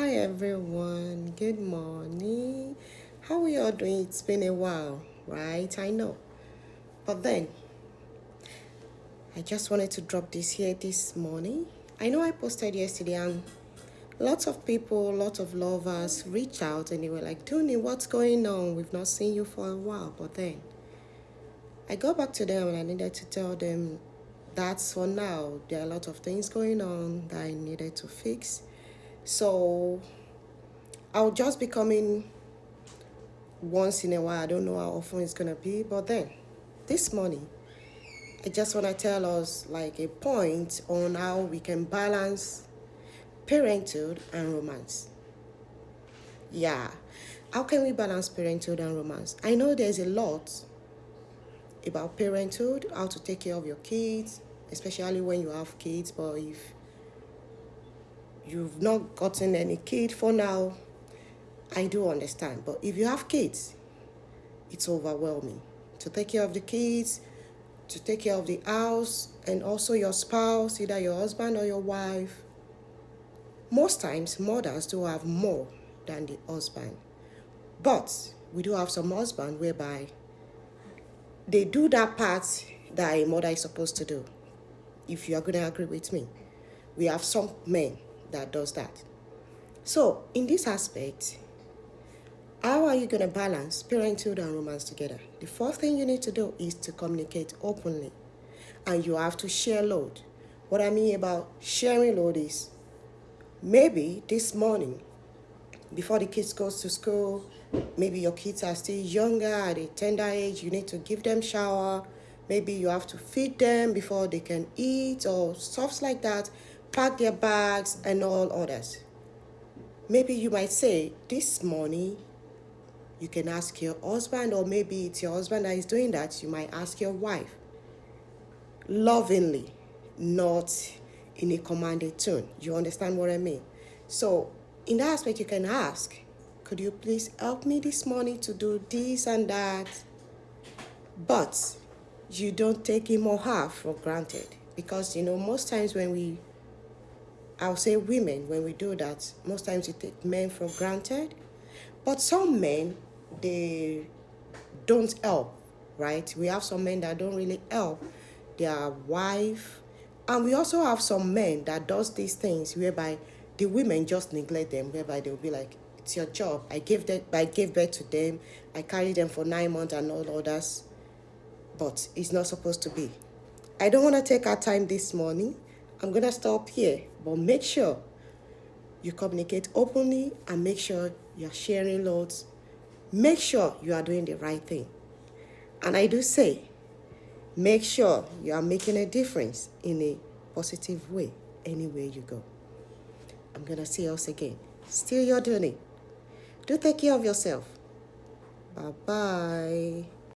Hi everyone, good morning. How are you all doing? It's been a while, right? I know. But then, I just wanted to drop this here this morning. I know I posted yesterday and lots of people, lots of lovers reached out and they were like, Tony, what's going on? We've not seen you for a while. But then, I got back to them and I needed to tell them that's for now. There are a lot of things going on that I needed to fix. So I'll just be coming once in a while. I don't know how often it's gonna be, but then this morning I just want to tell us like a point on how we can balance parenthood and romance. Yeah, how can we balance parenthood and romance? I know there's a lot about parenthood, how to take care of your kids, especially when you have kids. But if you've not gotten any kid for now, I do understand. But if you have kids, it's overwhelming to take care of the kids, to take care of the house, and also your spouse, either your husband or your wife. Most times, mothers do have more than the husband. But we do have some husband whereby they do that part that a mother is supposed to do. If you are going to agree with me, we have some men that does that. So in this aspect, how are you going to balance parenthood and romance together? The first thing you need to do is to communicate openly. And you have to share load. What I mean about sharing load is maybe this morning, before the kids goes to school, maybe your kids are still younger at a tender age, you need to give them shower. Maybe you have to feed them before they can eat or stuff like that, pack their bags and all others. Maybe you might say, this morning, you can ask your husband, or maybe it's your husband that is doing that. You might ask your wife, lovingly, not in a commanding tone. You understand what I mean? So in that aspect, you can ask, could you please help me this morning to do this and that? But you don't take him or her for granted, because most times I'll say women, when we do that, most times we take men for granted. But some men, they don't help, right? We have some men that don't really help their wife, and we also have some men that does these things whereby the women just neglect them, whereby they'll be like, it's your job. I gave birth to them, I carried them for 9 months and all others, but it's not supposed to be. I don't want to take our time this morning. I'm gonna stop here, but make sure you communicate openly and make sure you're sharing loads. Make sure you are doing the right thing. And I do say, make sure you are making a difference in a positive way anywhere you go. I'm going to see us again. Still, you're doing it. Do take care of yourself. Bye-bye.